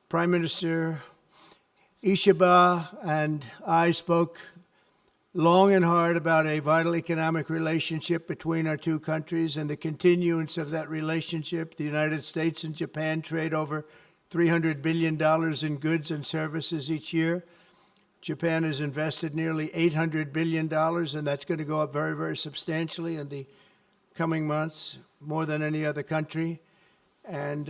Prime Minister Ishaba and I spoke long and hard about a vital economic relationship between our two countries and the continuance of that relationship. The United States and Japan trade over $300 billion in goods and services each year. Japan has invested nearly $800 billion, and that's going to go up very, very substantially in the coming months, more than any other country. And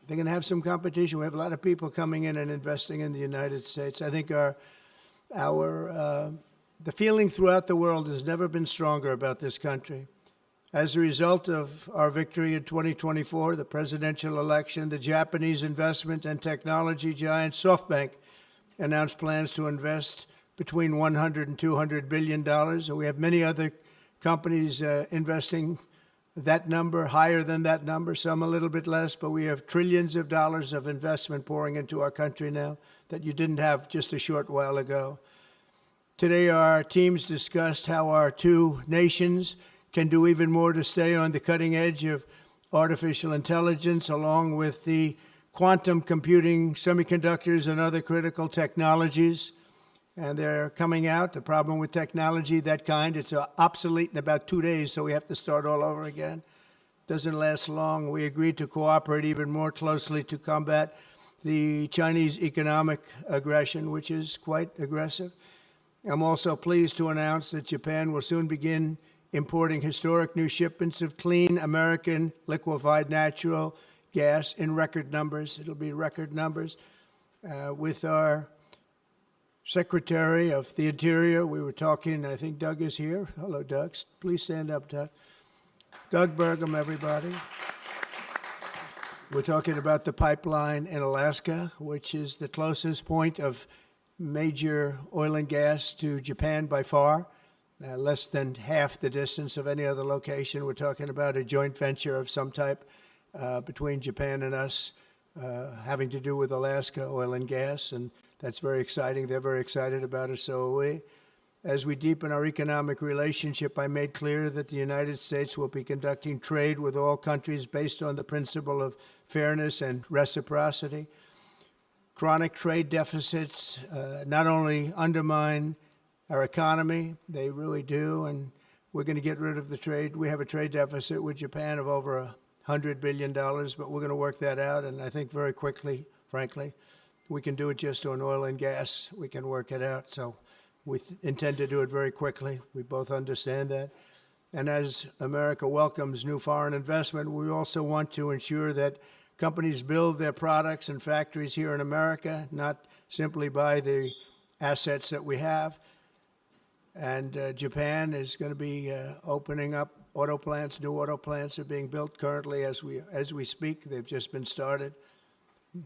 they're going to have some competition. We have a lot of people coming in and investing in the United States. I think the feeling throughout the world has never been stronger about this country. As a result of our victory in 2024, the presidential election, the Japanese investment and technology giant SoftBank announced plans to invest between $100 and $200 billion. And we have many other companies investing that number, higher than that number, some a little bit less, but we have trillions of dollars of investment pouring into our country now that you didn't have just a short while ago. Today, our teams discussed how our two nations can do even more to stay on the cutting edge of artificial intelligence, along with the quantum computing, semiconductors, and other critical technologies. And they're coming out. The problem with technology, that kind, it's obsolete in about 2 days, so we have to start all over again. Doesn't last long. We agreed to cooperate even more closely to combat the Chinese economic aggression, which is quite aggressive. I'm also pleased to announce that Japan will soon begin importing historic new shipments of clean American liquefied natural gas in record numbers. It'll be record numbers. With our Secretary of the Interior, we were talking, I think Doug is here. Hello, Doug. Please stand up, Doug. Doug Burgum, everybody. We're talking about the pipeline in Alaska, which is the closest point of major oil and gas to Japan by far, less than half the distance of any other location. We're talking about a joint venture of some type between Japan and us, having to do with Alaska oil and gas, and that's very exciting. They're very excited about it, so are we. As we deepen our economic relationship, I made clear that the United States will be conducting trade with all countries based on the principle of fairness and reciprocity. Chronic trade deficits not only undermine our economy, they really do, and we're going to get rid of the trade. We have a trade deficit with Japan of over $100 billion, but we're going to work that out, and I think very quickly, frankly. We can do it just on oil and gas. We can work it out, so we intend to do it very quickly. We both understand that. And as America welcomes new foreign investment, we also want to ensure that companies build their products and factories here in America, not simply buy the assets that we have. And Japan is going to be opening up auto plants. New auto plants are being built currently as we speak. They've just been started.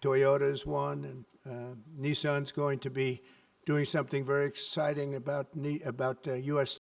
Toyota is one, and Nissan's going to be doing something very exciting about U.S.